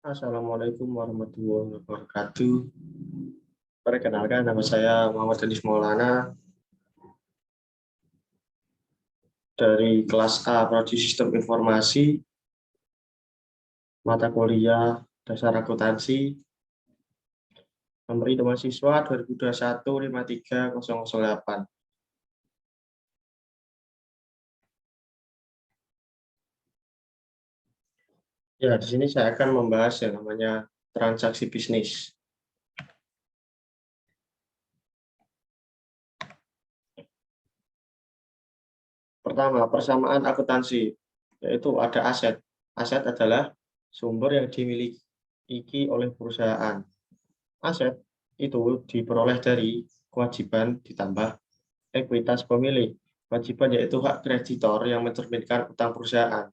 Assalamualaikum warahmatullahi wabarakatuh. Perkenalkan, nama saya Muhammad Denis Maulana dari kelas A Prodi Sistem Informasi, mata kuliah Dasar Akuntansi, nomor induk mahasiswa 2021-53008. Ya, di sini saya akan membahas yang namanya transaksi bisnis. Pertama, persamaan akuntansi, yaitu ada aset. Aset adalah sumber yang dimiliki oleh perusahaan. Aset itu diperoleh dari kewajiban ditambah ekuitas pemilik. Kewajiban yaitu hak kreditor yang mencerminkan utang perusahaan.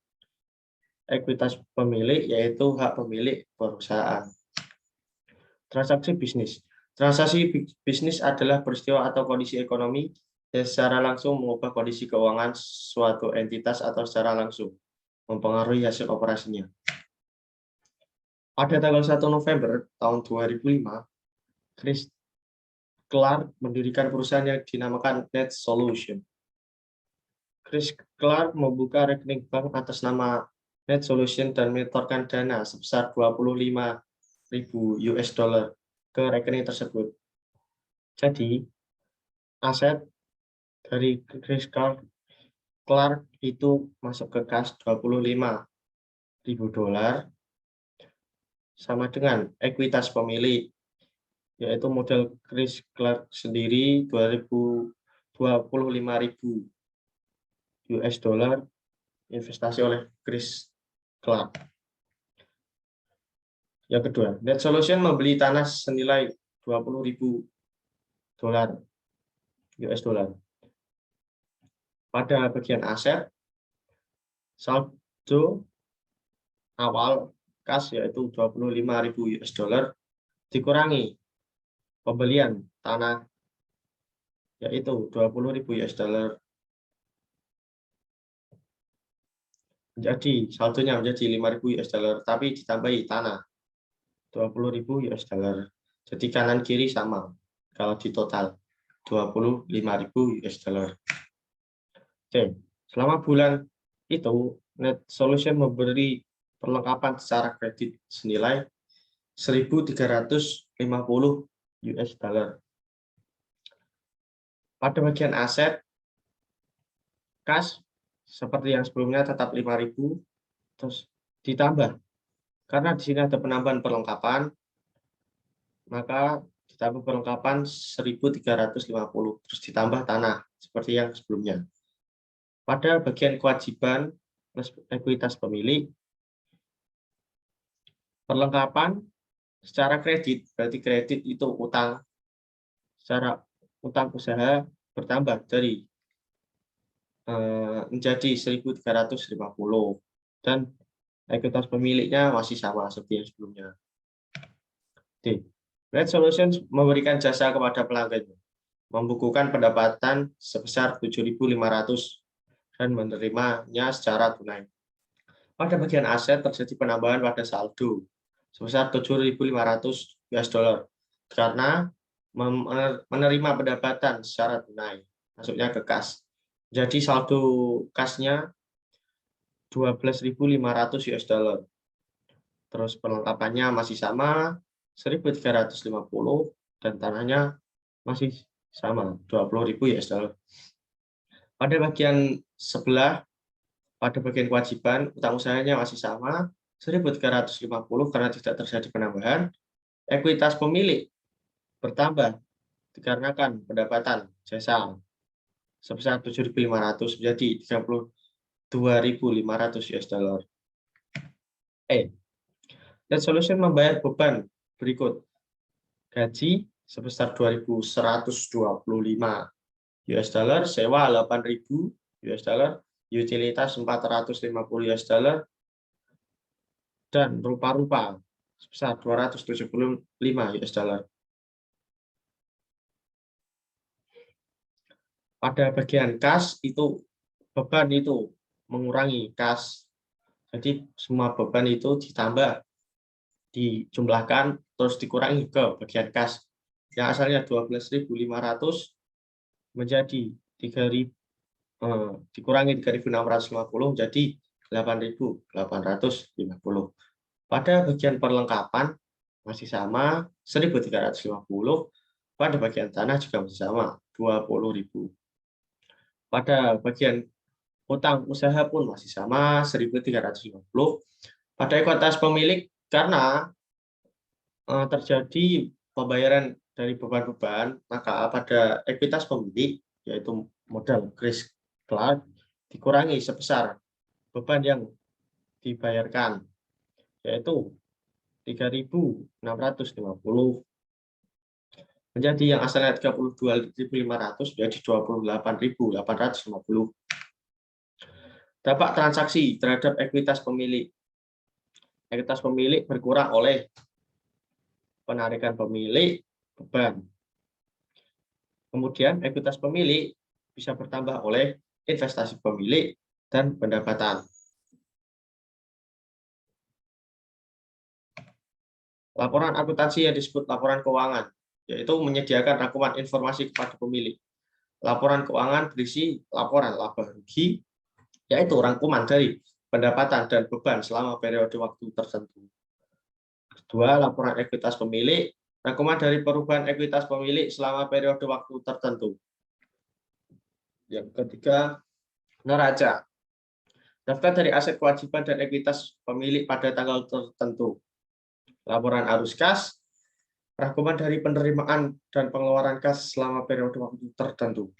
Ekuitas pemilik yaitu hak pemilik perusahaan. Transaksi bisnis. Transaksi bisnis adalah peristiwa atau kondisi ekonomi yang secara langsung mengubah kondisi keuangan suatu entitas atau secara langsung mempengaruhi hasil operasinya. Pada tanggal 1 November tahun 2005, Chris Clark mendirikan perusahaan yang dinamakan Net Solution. Chris Clark membuka rekening bank atas nama Net Solution dan menyetorkan dana sebesar 25.000 US dollar ke rekening tersebut. Jadi, aset dari Chris Clark itu masuk ke kas 25.000 dolar sama dengan ekuitas pemilik, yaitu modal Chris Clark sendiri 25.000 US dollar investasi oleh Chris Clark. Yang kedua, Net Solution membeli tanah senilai 20.000 dolar US dollar. Pada bagian aset, saldo awal kas yaitu 25.000 US dollar dikurangi pembelian tanah yaitu 20.000 US dollar. Jadi saldonya menjadi 5.000 US dollar, tapi ditambahi tanah 20.000 US dollar. Jadi kanan kiri sama kalau di total 25.000 US dollar. Oke, selama bulan itu Net Solution memberi perlengkapan secara kredit senilai 1.350 US dollar. Pada bagian aset, kas seperti yang sebelumnya tetap 5.000, terus ditambah. Karena di sini ada penambahan perlengkapan, maka ditambah perlengkapan 1.350, terus ditambah tanah seperti yang sebelumnya. Pada bagian kewajiban plus ekuitas pemilik, perlengkapan secara kredit, berarti kredit itu utang, secara utang usaha bertambah dari menjadi 1.350 dan ekuitas pemiliknya masih sama seperti yang sebelumnya. D. Net Solution memberikan jasa kepada pelanggannya, membukukan pendapatan sebesar 7.500 dan menerimanya secara tunai. Pada bagian aset terjadi penambahan pada saldo sebesar 7.500 US dollar karena menerima pendapatan secara tunai masuknya ke kas. Jadi saldo kasnya 12.500 US dollar. Terus perlengkapannya masih sama 1.350 dan tanahnya masih sama 20.000 US dollar. Pada bagian sebelah, pada bagian kewajiban, utang usahanya masih sama 1.350 karena tidak terjadi penambahan. Ekuitas pemilik bertambah dikarenakan pendapatan jasa sebesar 7.500 menjadi 32.500 US dollar. Net Solution membayar beban berikut: gaji sebesar 2.125 US dollar, sewa 8.000 US dollar, utilitas 450 US dollar, dan rupa-rupa sebesar 275 US dollar. Pada bagian kas itu beban itu mengurangi kas. Jadi semua beban itu ditambah dijumlahkan terus dikurangi ke bagian kas. Yang asalnya 12.500 menjadi 3.000, dikurangi 3.650 jadi 8.850. Pada bagian perlengkapan masih sama 1.350. Pada bagian tanah juga masih sama 20.000. Pada bagian utang usaha pun masih sama 1.350. Pada ekuitas pemilik karena terjadi pembayaran dari beban-beban, maka pada ekuitas pemilik yaitu modal Grace Clark dikurangi sebesar beban yang dibayarkan yaitu 3.650 menjadi yang asalnya 32.500 menjadi 28.850. Dampak transaksi terhadap ekuitas pemilik. Ekuitas pemilik berkurang oleh penarikan pemilik beban. Kemudian ekuitas pemilik bisa bertambah oleh investasi pemilik dan pendapatan. Laporan akuntansi yang disebut laporan keuangan, yaitu menyediakan rangkuman informasi kepada pemilik. Laporan keuangan berisi laporan laba rugi, yaitu rangkuman dari pendapatan dan beban selama periode waktu tertentu. Kedua, laporan ekuitas pemilik, rangkuman dari perubahan ekuitas pemilik selama periode waktu tertentu. Yang ketiga, neraca. Daftar dari aset kewajiban dan ekuitas pemilik pada tanggal tertentu. Laporan arus kas, rangkuman dari penerimaan dan pengeluaran kas selama periode waktu tertentu.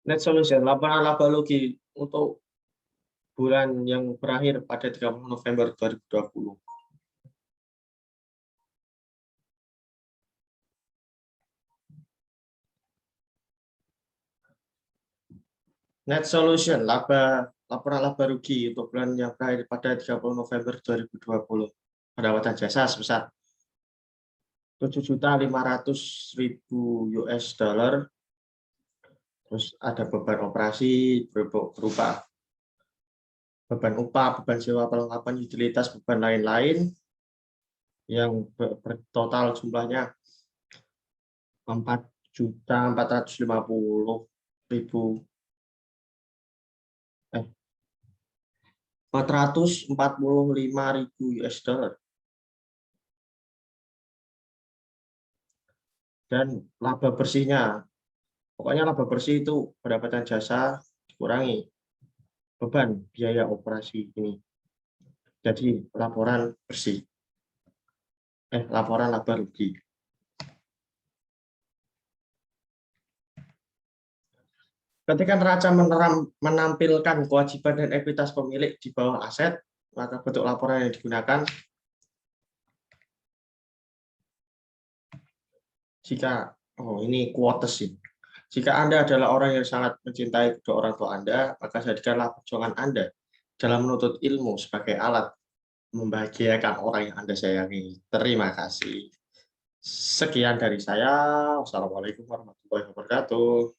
Net solution, laporan laba rugi untuk bulan yang berakhir pada 30 November 2020. Net solution, laporan laba rugi untuk bulan yang berakhir pada 30 November 2020. Pendapatan jasa sebesar 7.500.000 US dollar. Terus ada beban operasi berupa beban upah, beban sewa perlengkapan utilitas, beban lain-lain yang bertotal jumlahnya 445.000 US dollar. Dan laba bersihnya, pokoknya laba bersih itu pendapatan jasa dikurangi beban biaya operasi ini. Jadi laporan bersih. Laporan laba rugi. Ketika neraca menampilkan kewajiban dan ekuitas pemilik di bawah aset, maka bentuk laporan yang digunakan jika ini quotes ini. Jika Anda adalah orang yang sangat mencintai kedua orang tua Anda, maka jadikanlah perjuangan Anda dalam menuntut ilmu sebagai alat membahagiakan orang yang Anda sayangi. Terima kasih. Sekian dari saya. Wassalamualaikum warahmatullahi wabarakatuh.